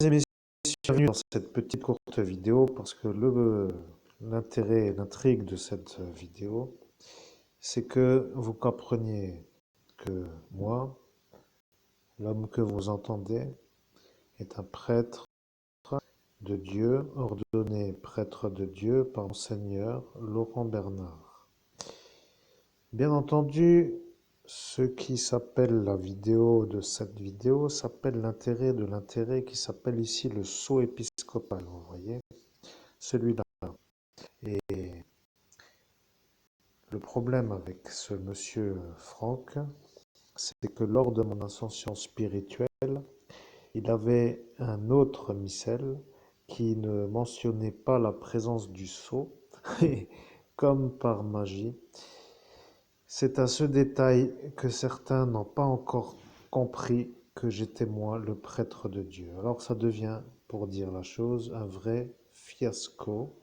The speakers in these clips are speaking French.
et messieurs, bienvenue dans cette petite courte vidéo parce que l'intérêt et l'intrigue de cette vidéo, c'est que vous compreniez que moi, l'homme que vous entendez, est un prêtre de Dieu, ordonné prêtre de Dieu par Monseigneur Laurent Bernard. Bien entendu, ce qui s'appelle la vidéo de cette vidéo s'appelle l'intérêt de l'intérêt qui s'appelle ici le sceau épiscopal, vous voyez, celui-là. Et le problème avec ce monsieur Franck, c'est que lors de mon ascension spirituelle, il avait un autre missel qui ne mentionnait pas la présence du sceau, et comme par magie, c'est à ce détail que certains n'ont pas encore compris que j'étais moi le prêtre de Dieu. Alors ça devient, pour dire la chose, un vrai fiasco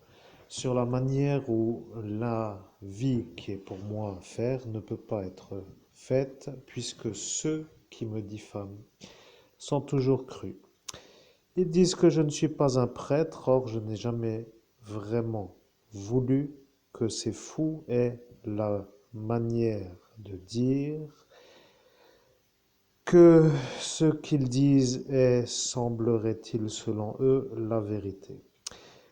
sur la manière où la vie qui est pour moi à faire ne peut pas être faite, puisque ceux qui me diffament sont toujours crus. Ils disent que je ne suis pas un prêtre, or je n'ai jamais vraiment voulu que ces fous aient la manière de dire que ce qu'ils disent est, semblerait-il selon eux, la vérité.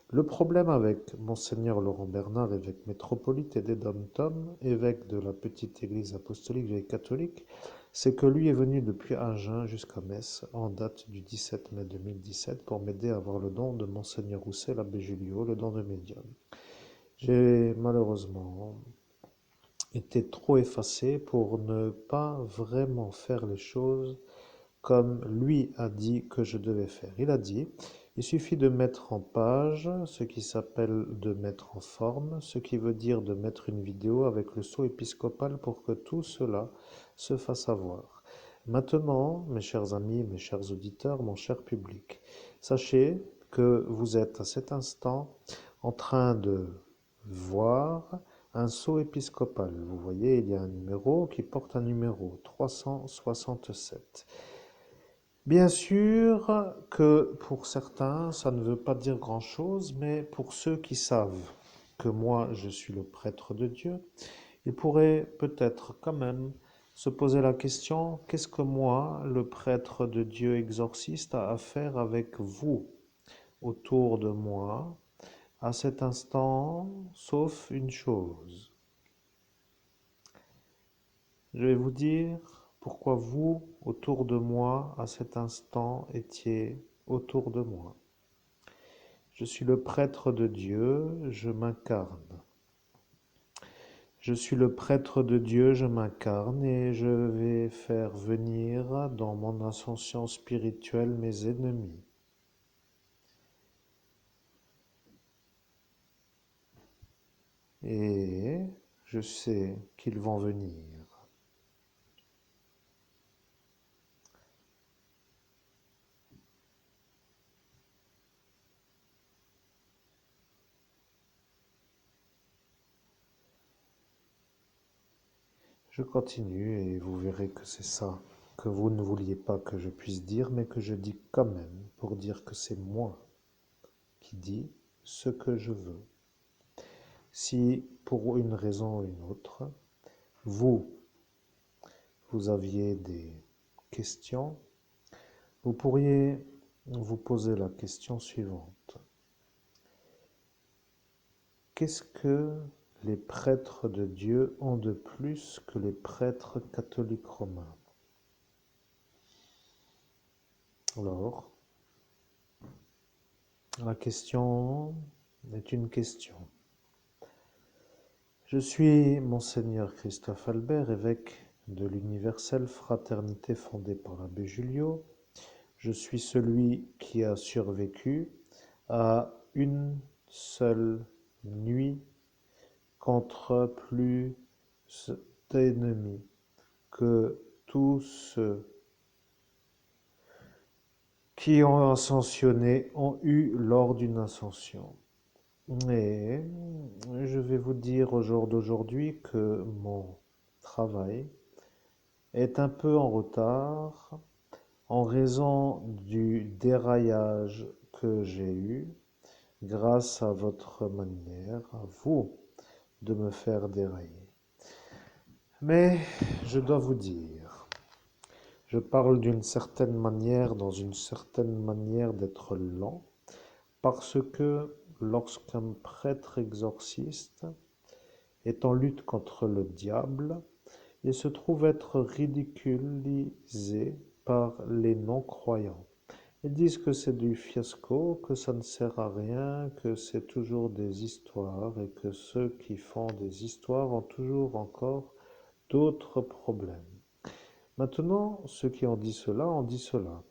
Le problème avec Monseigneur Laurent Bernard, évêque métropolite et des dom-tom, évêque de la petite église apostolique vieille catholique, c'est que lui est venu depuis Agen jusqu'à Metz en date du 17 mai 2017 pour m'aider à avoir le don de Monseigneur Rousset, l'abbé Julio, le don de médium. J'ai malheureusement été trop effacé pour ne pas vraiment faire les choses comme lui a dit que je devais faire. Il a dit, il suffit de mettre en page, ce qui s'appelle de mettre en forme, ce qui veut dire de mettre une vidéo avec le sceau épiscopal pour que tout cela se fasse avoir. Maintenant, mes chers amis, mes chers auditeurs, mon cher public, sachez que vous êtes à cet instant en train de voir un sceau épiscopal. Vous voyez, il y a un numéro qui porte un numéro 367. Bien sûr que pour certains, ça ne veut pas dire grand-chose, mais pour ceux qui savent que moi, je suis le prêtre de Dieu, ils pourraient peut-être quand même se poser la question, qu'est-ce que moi, le prêtre de Dieu exorciste, a à faire avec vous autour de moi à cet instant, sauf une chose. Je vais vous dire pourquoi vous, autour de moi, à cet instant, étiez autour de moi. Je suis le prêtre de Dieu, je m'incarne. Je suis le prêtre de Dieu, je m'incarne et je vais faire venir dans mon ascension spirituelle mes ennemis. Et je sais qu'ils vont venir. Je continue et vous verrez que c'est ça que vous ne vouliez pas que je puisse dire, mais que je dis quand même pour dire que c'est moi qui dis ce que je veux. Si pour une raison ou une autre, vous, vous aviez des questions, vous pourriez vous poser la question suivante. Qu'est-ce que les prêtres de Dieu ont de plus que les prêtres catholiques romains? Alors, la question est une question. Je suis Monseigneur Christophe Albert, évêque de l'universelle fraternité fondée par l'abbé Julio. Je suis celui qui a survécu à une seule nuit contre plus d'ennemis que tous ceux qui ont ascensionné ont eu lors d'une ascension. Et je vais vous dire au jour d'aujourd'hui que mon travail est un peu en retard en raison du déraillage que j'ai eu grâce à votre manière, à vous, de me faire dérailler. Mais je dois vous dire, je parle d'une certaine manière, dans une certaine manière d'être lent, parce que lorsqu'un prêtre exorciste est en lutte contre le diable, il se trouve être ridiculisé par les non-croyants. Ils disent que c'est du fiasco, que ça ne sert à rien, que c'est toujours des histoires et que ceux qui font des histoires ont toujours encore d'autres problèmes. Maintenant, ceux qui ont dit cela.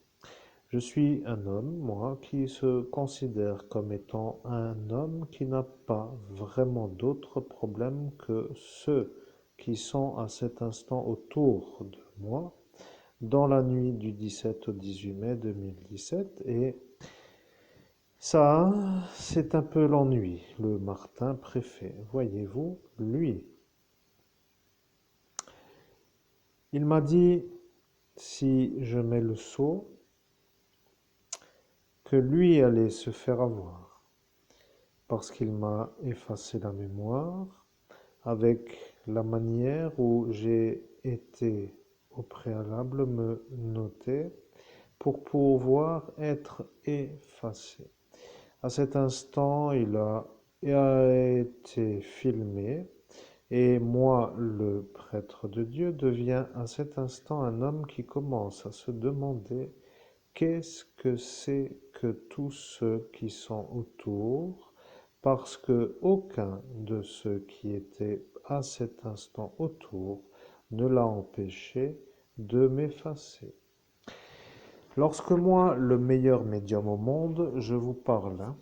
Je suis un homme, moi, qui se considère comme étant un homme qui n'a pas vraiment d'autres problèmes que ceux qui sont à cet instant autour de moi dans la nuit du 17 au 18 mai 2017. Et ça, c'est un peu l'ennui. Le Martin préfet, voyez-vous, lui, il m'a dit, si je mets le seau, que lui allait se faire avoir, parce qu'il m'a effacé la mémoire avec la manière où j'ai été au préalable me noter pour pouvoir être effacé. À cet instant, il a été filmé et moi, le prêtre de Dieu, deviens à cet instant un homme qui commence à se demander qu'est-ce que c'est que tous ceux qui sont autour, parce que aucun de ceux qui étaient à cet instant autour ne l'a empêché de m'effacer. Lorsque moi, le meilleur médium au monde, je vous parle,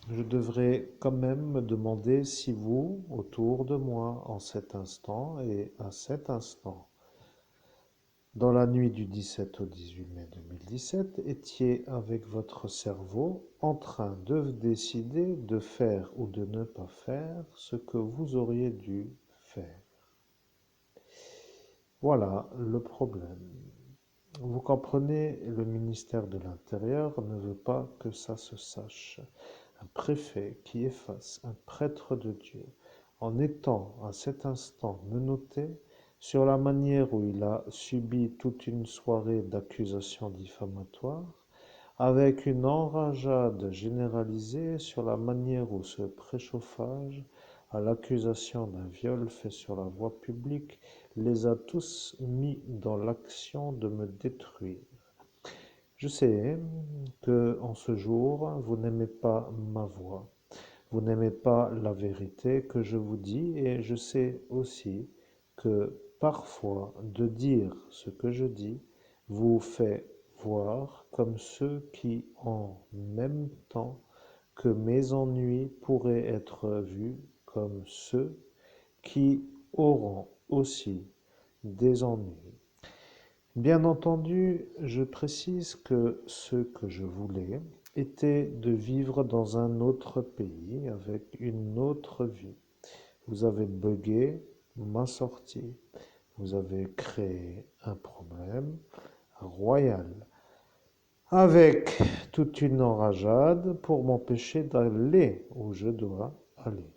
je devrais quand même me demander si vous, autour de moi, en cet instant et à cet instant, dans la nuit du 17 au 18 mai 2017, étiez avec votre cerveau en train de décider de faire ou de ne pas faire ce que vous auriez dû faire. Voilà le problème. Vous comprenez, le ministère de l'Intérieur ne veut pas que ça se sache. Un préfet qui efface un prêtre de Dieu en étant à cet instant menotté sur la manière où il a subi toute une soirée d'accusations diffamatoires, avec une enrageade généralisée sur la manière où ce préchauffage à l'accusation d'un viol fait sur la voie publique les a tous mis dans l'action de me détruire. Je sais que en ce jour, vous n'aimez pas ma voix, vous n'aimez pas la vérité que je vous dis, et je sais aussi que parfois de dire ce que je dis vous fait voir comme ceux qui, en même temps que mes ennuis, pourraient être vus comme ceux qui auront aussi des ennuis. Bien entendu, je précise que ce que je voulais était de vivre dans un autre pays avec une autre vie. Vous avez buggé ma sortie. Vous avez créé un problème royal avec toute une enrageade pour m'empêcher d'aller où je dois aller.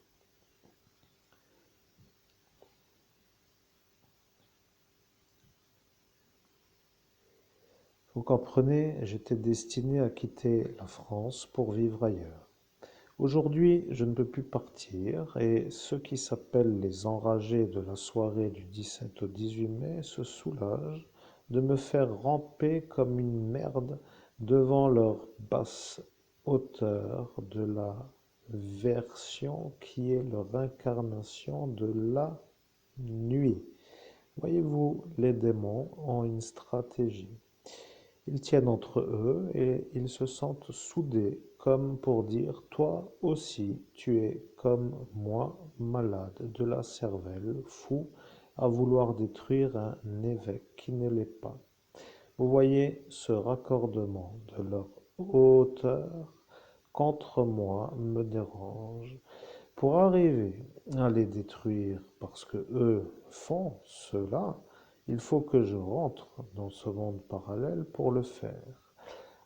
Vous comprenez, j'étais destiné à quitter la France pour vivre ailleurs. Aujourd'hui, je ne peux plus partir et ceux qui s'appellent les enragés de la soirée du 17 au 18 mai se soulagent de me faire ramper comme une merde devant leur basse hauteur de la version qui est leur incarnation de la nuit. Voyez-vous, les démons ont une stratégie. Ils tiennent entre eux et ils se sentent soudés, comme pour dire, toi aussi, tu es comme moi, malade de la cervelle, fou, à vouloir détruire un évêque qui ne l'est pas. Vous voyez, ce raccordement de leur hauteur contre moi me dérange. Pour arriver à les détruire, parce que eux font cela, Il faut que je rentre dans ce monde parallèle pour le faire.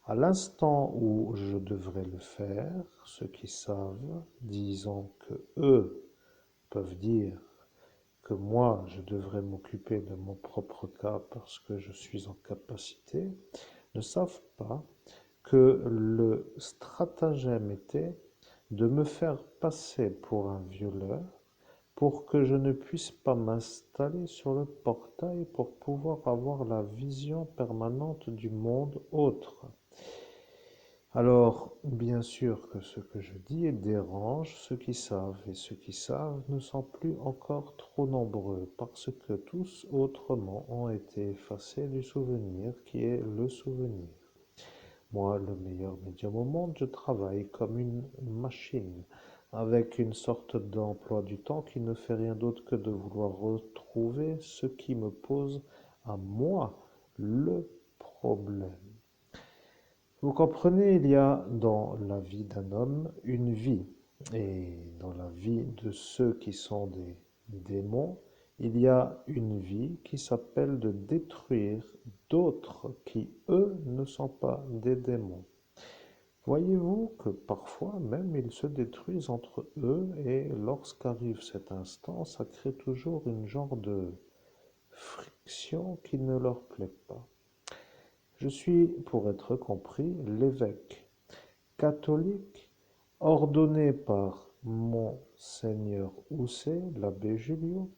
À l'instant où je devrais le faire, ceux qui savent, disant que eux peuvent dire que moi, je devrais m'occuper de mon propre cas parce que je suis en capacité, ne savent pas que le stratagème était de me faire passer pour un violeur pour que je ne puisse pas m'installer sur le portail pour pouvoir avoir la vision permanente du monde autre. Alors, bien sûr que ce que je dis dérange ceux qui savent, et ceux qui savent ne sont plus encore trop nombreux, parce que tous autrement ont été effacés du souvenir qui est le souvenir. Moi, le meilleur médium au monde, je travaille comme une machine, avec une sorte d'emploi du temps qui ne fait rien d'autre que de vouloir retrouver ce qui me pose à moi le problème. Vous comprenez, il y a dans la vie d'un homme une vie, et dans la vie de ceux qui sont des démons, il y a une vie qui s'appelle de détruire d'autres qui, eux, ne sont pas des démons. Voyez-vous que parfois même ils se détruisent entre eux et lorsqu'arrive cet instant, ça crée toujours une genre de friction qui ne leur plaît pas. Je suis, pour être compris, l'évêque catholique ordonné par Monseigneur Housset, l'abbé Julio,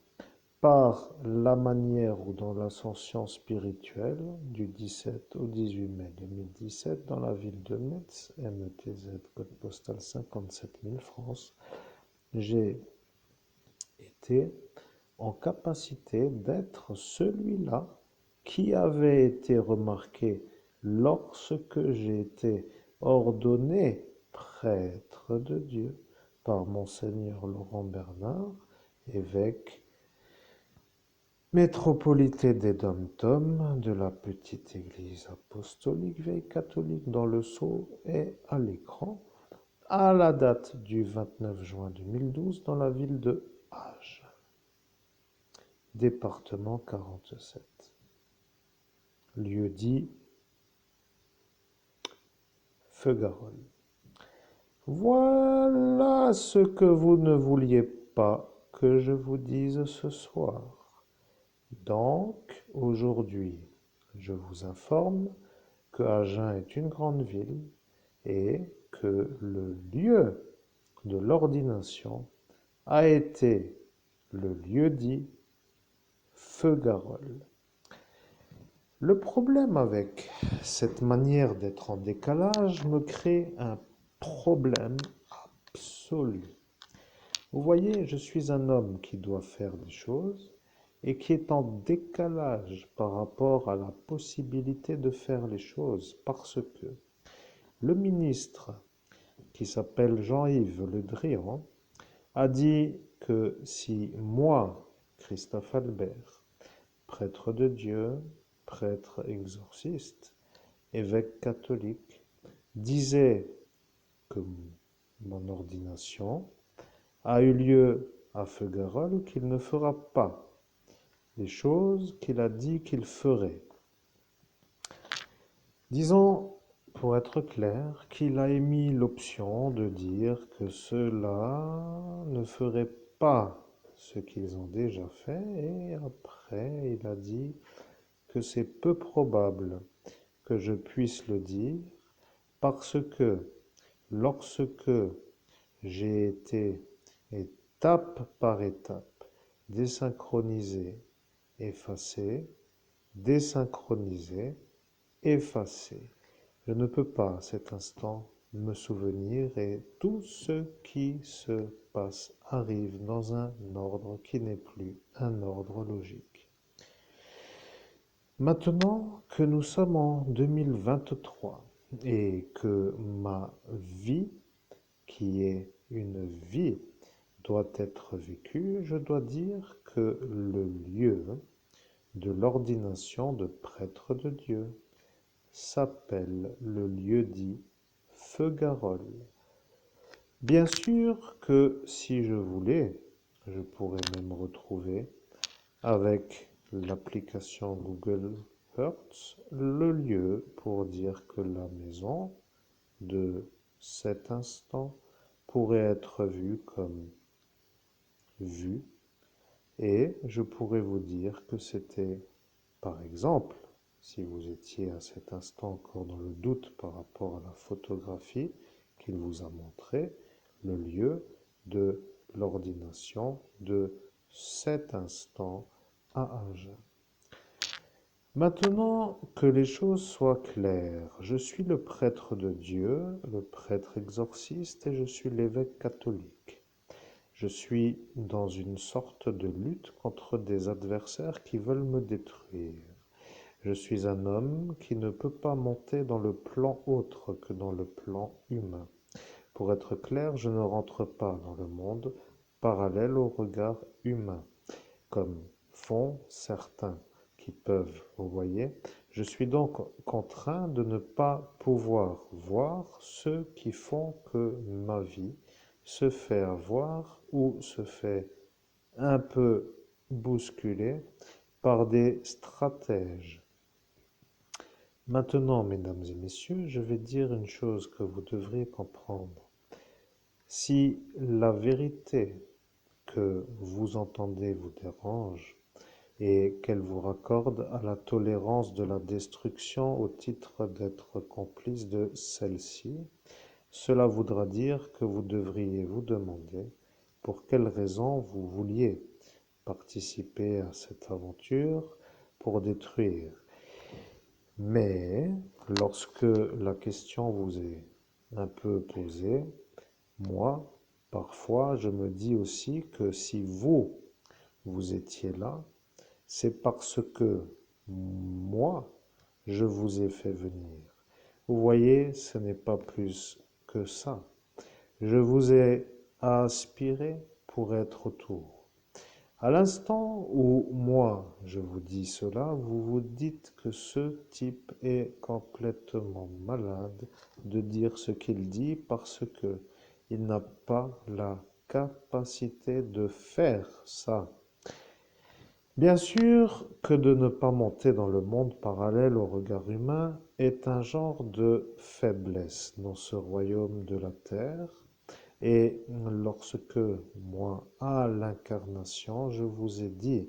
par la manière ou dans l'ascension spirituelle du 17 au 18 mai 2017 dans la ville de Metz, METZ, code postal 57 000 France, j'ai été en capacité d'être celui-là qui avait été remarqué lorsque j'ai été ordonné prêtre de Dieu par Monseigneur Laurent Bernard, évêque métropolitain des Dom-Tom de la petite église apostolique vieille catholique dans le Sceau et à l'écran, à la date du 29 juin 2012 dans la ville de Agen, département 47. Lieu dit Feugarol. Voilà ce que vous ne vouliez pas que je vous dise ce soir. Donc, aujourd'hui, je vous informe que Agen est une grande ville et que le lieu de l'ordination a été le lieu-dit Feugarol. Le problème avec cette manière d'être en décalage me crée un problème absolu. Vous voyez, je suis un homme qui doit faire des choses et qui est en décalage par rapport à la possibilité de faire les choses parce que le ministre, qui s'appelle Jean-Yves Le Drian, a dit que si moi, Christophe Albert, prêtre de Dieu, prêtre exorciste, évêque catholique, disait que mon ordination a eu lieu à Feugarol, qu'il ne fera pas les choses qu'il a dit qu'il ferait. Disons, pour être clair, qu'il a émis l'option de dire que ceux-là ne feraient pas ce qu'ils ont déjà fait, et après il a dit que c'est peu probable que je puisse le dire parce que lorsque j'ai été étape par étape désynchronisé, effacé, désynchronisé, effacé, je ne peux pas à cet instant me souvenir et tout ce qui se passe arrive dans un ordre qui n'est plus un ordre logique. Maintenant que nous sommes en 2023 et que ma vie, qui est une vie, doit être vécue, je dois dire que le lieu de l'ordination de prêtre de Dieu s'appelle le lieu-dit Feugarol. Bien sûr que si je voulais, je pourrais même retrouver avec l'application Google Earth le lieu pour dire que la maison de cet instant pourrait être vue comme vue et je pourrais vous dire que c'était, par exemple, si vous étiez à cet instant encore dans le doute par rapport à la photographie qu'il vous a montrée, le lieu de l'ordination de cet instant à Agen. Maintenant que les choses soient claires, je suis le prêtre de Dieu, le prêtre exorciste, et je suis l'évêque catholique. Je suis dans une sorte de lutte contre des adversaires qui veulent me détruire. Je suis un homme qui ne peut pas monter dans le plan autre que dans le plan humain. Pour être clair, je ne rentre pas dans le monde parallèle au regard humain, comme font certains qui peuvent, vous voyez. Je suis donc contraint de ne pas pouvoir voir ceux qui font que ma vie se fait avoir ou se fait un peu bousculer par des stratèges. Maintenant, mesdames et messieurs, je vais dire une chose que vous devriez comprendre. Si la vérité que vous entendez vous dérange et qu'elle vous raccorde à la tolérance de la destruction au titre d'être complice de celle-ci, cela voudra dire que vous devriez vous demander pour quelle raison vous vouliez participer à cette aventure pour détruire. Mais lorsque la question vous est un peu posée, moi, parfois, je me dis aussi que si vous étiez là, c'est parce que moi, je vous ai fait venir. Vous voyez, ce n'est pas plus que ça. Je vous ai aspiré pour être autour. À l'instant où moi je vous dis cela, vous vous dites que ce type est complètement malade de dire ce qu'il dit parce que il n'a pas la capacité de faire ça. Bien sûr que de ne pas monter dans le monde parallèle au regard humain est un genre de faiblesse dans ce royaume de la terre. Et lorsque, moi, à l'incarnation, je vous ai dit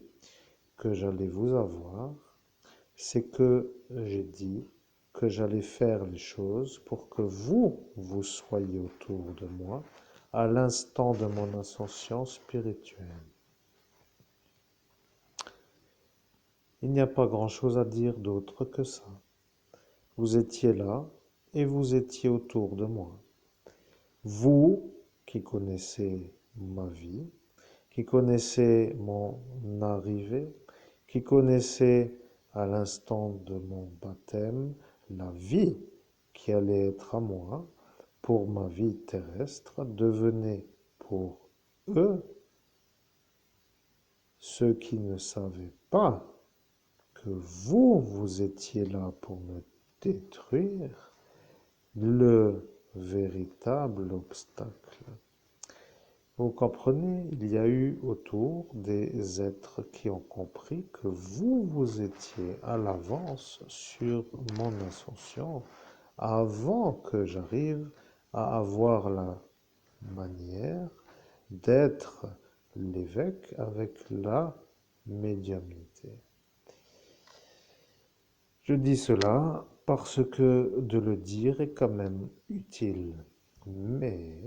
que j'allais vous avoir, c'est que j'ai dit que j'allais faire les choses pour que vous soyez autour de moi à l'instant de mon ascension spirituelle. Il n'y a pas grand-chose à dire d'autre que ça. Vous étiez là et vous étiez autour de moi. Vous qui connaissez ma vie, qui connaissez mon arrivée, qui connaissez à l'instant de mon baptême la vie qui allait être à moi pour ma vie terrestre, devenez pour eux, ceux qui ne savaient pas que vous étiez là pour me détruire, le véritable obstacle. Vous comprenez, il y a eu autour des êtres qui ont compris que vous étiez à l'avance sur mon ascension avant que j'arrive à avoir la manière d'être l'évêque avec la médiumnité. Je dis cela parce que de le dire est quand même utile, mais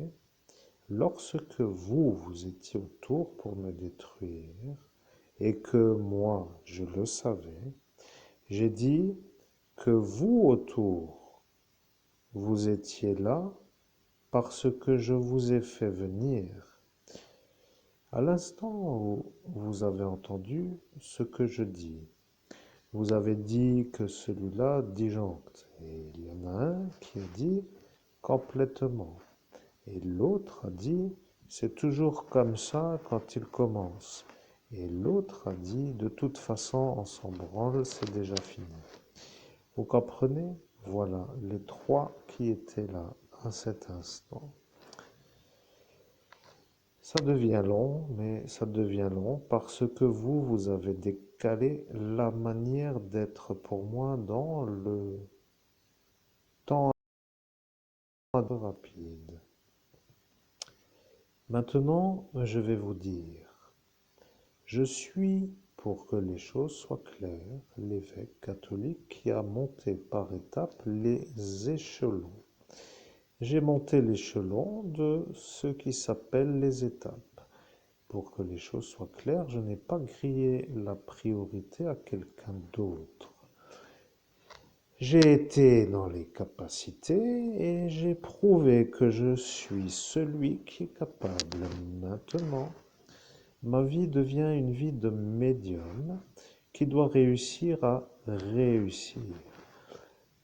lorsque vous étiez autour pour me détruire et que moi je le savais, j'ai dit que vous autour, vous étiez là parce que je vous ai fait venir. À l'instant où vous avez entendu ce que je dis, vous avez dit que celui-là disjoncte. Et il y en a un qui a dit complètement. Et l'autre a dit, c'est toujours comme ça quand il commence. Et l'autre a dit, de toute façon, on s'en branle, c'est déjà fini. Vous comprenez? Voilà les trois qui étaient là à cet instant. Ça devient long, mais ça devient long parce que vous avez décalé la manière d'être pour moi dans le temps rapide. Maintenant, je vais vous dire, je suis, pour que les choses soient claires, l'évêque catholique qui a monté par étapes les échelons. J'ai monté l'échelon de ce qui s'appelle les étapes. Pour que les choses soient claires, je n'ai pas grillé la priorité à quelqu'un d'autre. J'ai été dans les capacités et j'ai prouvé que je suis celui qui est capable. Maintenant, ma vie devient une vie de médium qui doit réussir à réussir.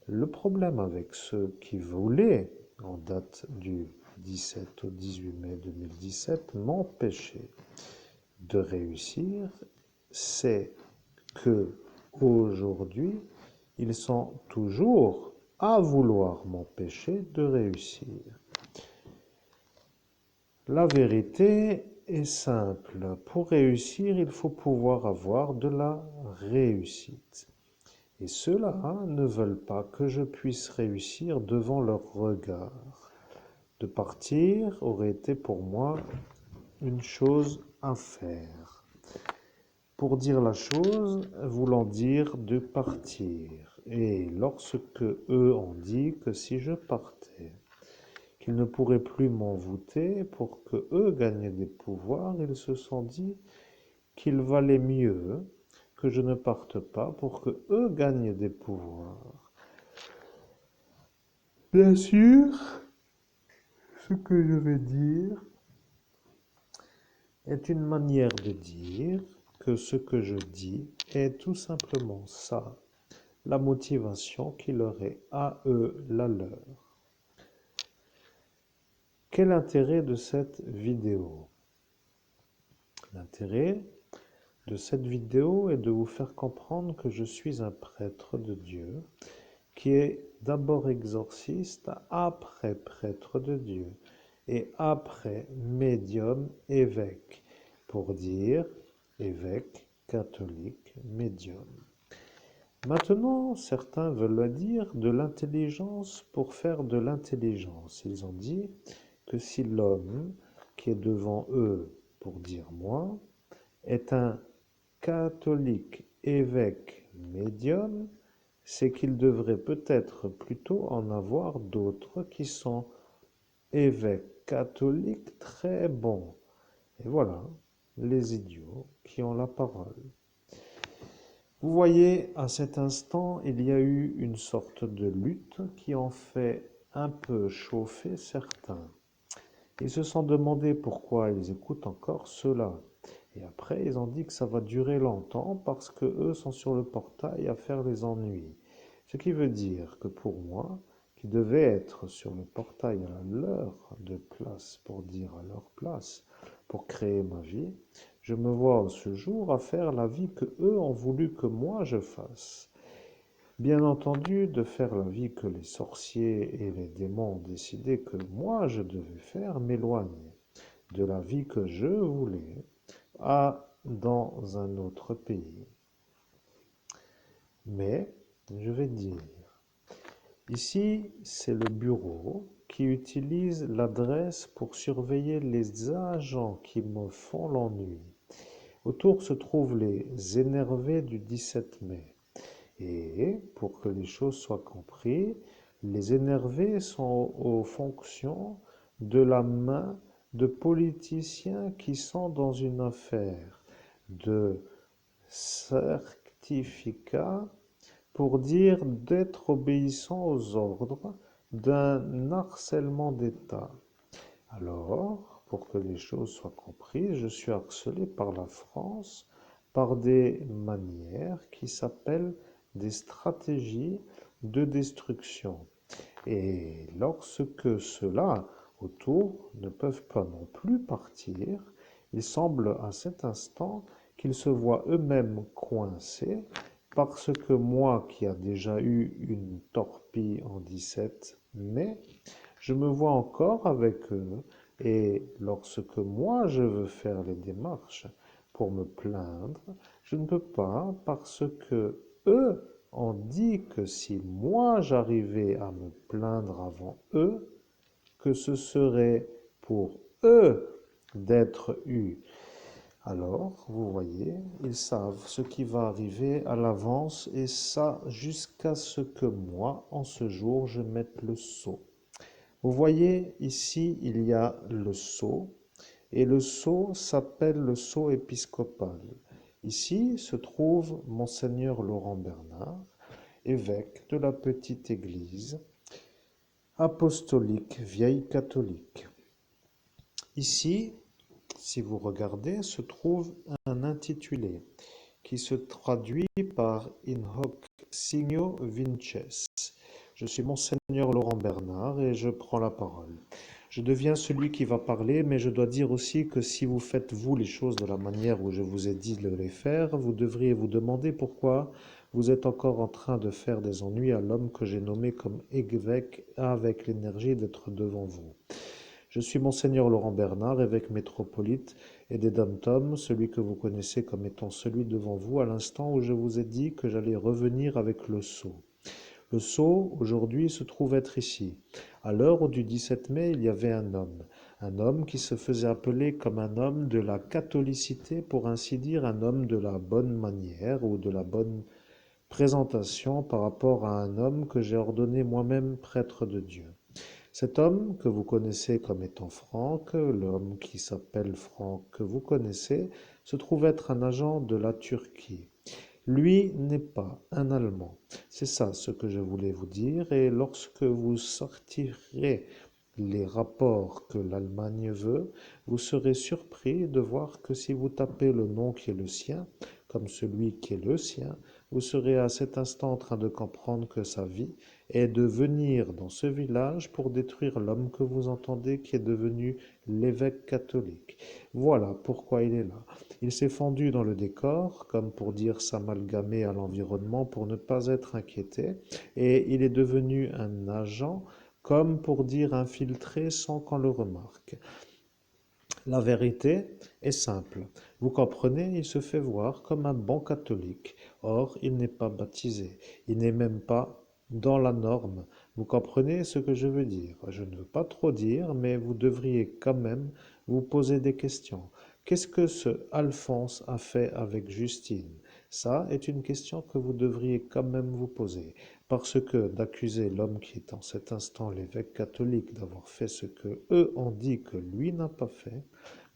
Le problème avec ceux qui voulaient, en date du 17 au 18 mai 2017, m'empêcher de réussir, c'est que aujourd'hui, ils sont toujours à vouloir m'empêcher de réussir. La vérité est simple. Pour réussir, il faut pouvoir avoir de la réussite. Et ceux-là ne veulent pas que je puisse réussir devant leur regard. De partir aurait été pour moi une chose à faire. Pour dire la chose, voulant dire de partir. Et lorsque eux ont dit que si je partais, qu'ils ne pourraient plus m'envoûter pour que eux gagnaient des pouvoirs, ils se sont dit qu'il valait mieux que je ne parte pas pour que eux gagnent des pouvoirs. Bien sûr, ce que je vais dire est une manière de dire que ce que je dis est tout simplement ça, la motivation qui leur est à eux la leur. Quel intérêt de cette vidéo? L'intérêt de cette vidéo est de vous faire comprendre que je suis un prêtre de Dieu qui est d'abord exorciste, après prêtre de Dieu et après médium évêque, pour dire évêque catholique médium. Maintenant, certains veulent dire de l'intelligence pour faire de l'intelligence. Ils ont dit que si l'homme qui est devant eux, pour dire moi, est un catholique évêque médium, c'est qu'il devrait peut-être plutôt en avoir d'autres qui sont évêques catholiques très bons. Et voilà, les idiots qui ont la parole. Vous voyez, à cet instant, il y a eu une sorte de lutte qui en fait un peu chauffer certains. Ils se sont demandé pourquoi ils écoutent encore cela. Et après, ils ont dit que ça va durer longtemps parce que eux sont sur le portail à faire les ennuis. Ce qui veut dire que pour moi, qui devais être sur le portail à leur de place, pour dire à leur place, pour créer ma vie, je me vois ce jour à faire la vie que eux ont voulu que moi je fasse. Bien entendu, de faire la vie que les sorciers et les démons ont décidé que moi je devais faire m'éloigne de la vie que je voulais dans un autre pays. Mais, je vais dire, ici c'est le bureau qui utilise l'adresse pour surveiller les agents qui me font l'ennui. Autour se trouvent les énervés du 17 mai. Et pour que les choses soient comprises, les énervés sont aux fonctions de la main de politiciens qui sont dans une affaire de certificat pour dire d'être obéissant aux ordres d'un harcèlement d'État. Alors, pour que les choses soient comprises, je suis harcelé par la France par des manières qui s'appellent des stratégies de destruction. Et lorsque ceux-là autour ne peuvent pas non plus partir, il semble à cet instant qu'ils se voient eux-mêmes coincés parce que moi qui a déjà eu une torpille en 17 mai, je me vois encore avec eux Et lorsque moi je veux faire les démarches pour me plaindre, je ne peux pas parce que eux ont dit que si moi j'arrivais à me plaindre avant eux, que ce serait pour eux d'être eus. Alors, vous voyez, ils savent ce qui va arriver à l'avance et ça jusqu'à ce que moi, en ce jour, je mette le sceau. Vous voyez, ici, il y a le sceau et le sceau s'appelle le sceau épiscopal. Ici se trouve Monseigneur Laurent Bernard, évêque de la petite église apostolique vieille catholique. Ici, si vous regardez, se trouve un intitulé qui se traduit par In hoc signo vinces. Je suis Monseigneur Laurent Bernard et je prends la parole. Je deviens celui qui va parler, mais je dois dire aussi que si vous faites vous les choses de la manière où je vous ai dit de les faire, vous devriez vous demander pourquoi vous êtes encore en train de faire des ennuis à l'homme que j'ai nommé comme évêque avec l'énergie d'être devant vous. Je suis Monseigneur Laurent Bernard, évêque métropolite et des Dom-Tom, celui que vous connaissez comme étant celui devant vous à l'instant où je vous ai dit que j'allais revenir avec le sceau. Le sceau, aujourd'hui, se trouve être ici. À l'heure du 17 mai, il y avait un homme qui se faisait appeler comme un homme de la catholicité, pour ainsi dire, un homme de la bonne manière ou de la bonne présentation par rapport à un homme que j'ai ordonné moi-même prêtre de Dieu. Cet homme que vous connaissez comme étant Franck, l'homme qui s'appelle Franck que vous connaissez, se trouve être un agent de la Turquie. Lui n'est pas un Allemand. C'est ça ce que je voulais vous dire. Et lorsque vous sortirez les rapports que l'Allemagne veut, vous serez surpris de voir que si vous tapez le nom qui est le sien, comme celui qui est le sien, vous serez à cet instant en train de comprendre que sa vie est de venir dans ce village pour détruire l'homme que vous entendez qui est devenu l'évêque catholique. Voilà pourquoi il est là. Il s'est fendu dans le décor, comme pour dire s'amalgamer à l'environnement pour ne pas être inquiété, et il est devenu un agent, comme pour dire infiltré sans qu'on le remarque. La vérité est simple. Vous comprenez, il se fait voir comme un bon catholique. Or, il n'est pas baptisé. Il n'est même pas dans la norme. Vous comprenez ce que je veux dire? Je ne veux pas trop dire, mais vous devriez quand même vous poser des questions. Qu'est-ce que ce Alphonse a fait avec Justine? Ça est une question que vous devriez quand même vous poser. Parce que d'accuser l'homme qui est en cet instant l'évêque catholique d'avoir fait ce que eux ont dit que lui n'a pas fait,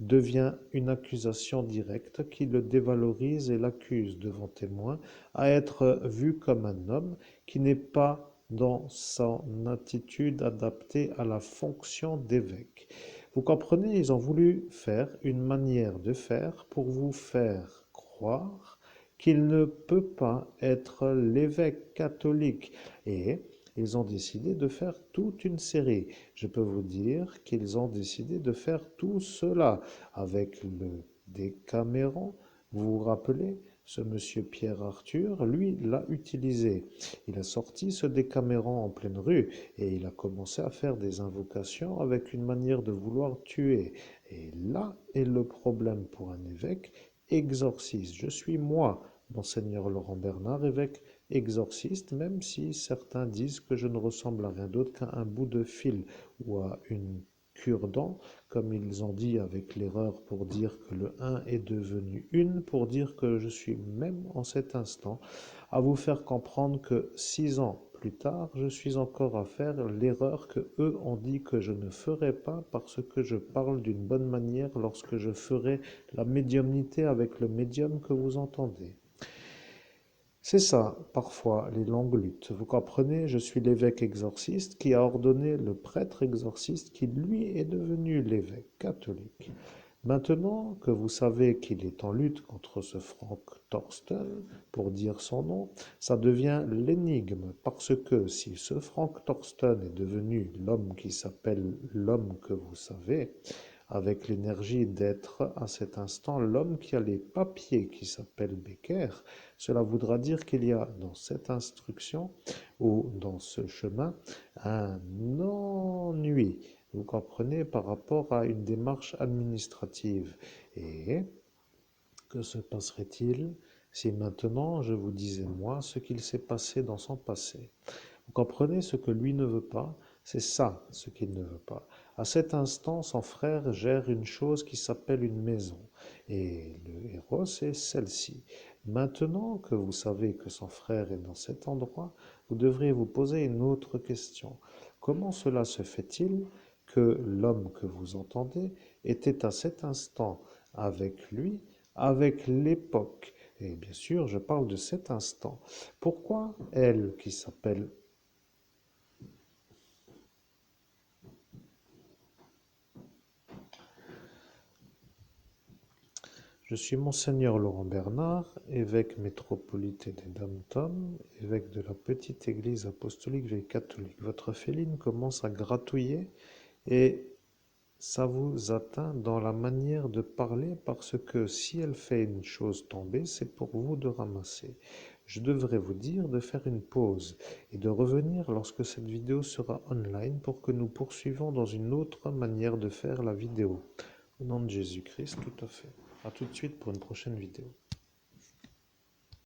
devient une accusation directe qui le dévalorise et l'accuse devant témoins à être vu comme un homme qui n'est pas dans son attitude adaptée à la fonction d'évêque. Vous comprenez, ils ont voulu faire une manière de faire pour vous faire croire qu'il ne peut pas être l'évêque catholique. Et ils ont décidé de faire toute une série. Je peux vous dire qu'ils ont décidé de faire tout cela avec le Décaméron. Vous vous rappelez, ce monsieur Pierre Arthur, lui, l'a utilisé. Il a sorti ce Décaméron en pleine rue et il a commencé à faire des invocations avec une manière de vouloir tuer. Et là est le problème pour un évêque exorciste. Je suis moi, Monseigneur Laurent Bernard, évêque exorciste, même si certains disent que je ne ressemble à rien d'autre qu'à un bout de fil ou à une cure-dent, comme ils ont dit avec l'erreur pour dire que le un est devenu une, pour dire que je suis même en cet instant à vous faire comprendre que 6 ans plus tard, je suis encore à faire l'erreur que eux ont dit que je ne ferai pas parce que je parle d'une bonne manière lorsque je ferai la médiumnité avec le médium que vous entendez. C'est ça, parfois, les longues luttes. Vous comprenez, je suis l'évêque exorciste qui a ordonné le prêtre exorciste qui, lui, est devenu l'évêque catholique. Maintenant que vous savez qu'il est en lutte contre ce Frank Torsten, pour dire son nom, ça devient l'énigme, parce que si ce Frank Torsten est devenu l'homme qui s'appelle l'homme que vous savez, avec l'énergie d'être à cet instant l'homme qui a les papiers qui s'appelle Becker, cela voudra dire qu'il y a dans cette instruction ou dans ce chemin un ennui. Vous comprenez par rapport à une démarche administrative. Et que se passerait-il si maintenant je vous disais moi ce qu'il s'est passé dans son passé? Vous comprenez ce que lui ne veut pas? C'est ça ce qu'il ne veut pas. À cet instant, son frère gère une chose qui s'appelle une maison. Et le héros, c'est celle-ci. Maintenant que vous savez que son frère est dans cet endroit, vous devriez vous poser une autre question. Comment cela se fait-il que l'homme que vous entendez était à cet instant avec lui, avec l'époque? Et bien sûr, je parle de cet instant. Pourquoi elle, qui s'appelle Je suis Monseigneur Laurent Bernard, évêque métropolitain des Dom-Tom, évêque de la petite église apostolique vieille catholique. Votre féline commence à gratouiller et ça vous atteint dans la manière de parler parce que si elle fait une chose tomber, c'est pour vous de ramasser. Je devrais vous dire de faire une pause et de revenir lorsque cette vidéo sera online pour que nous poursuivons dans une autre manière de faire la vidéo. Au nom de Jésus-Christ, tout à fait. À tout de suite pour une prochaine vidéo.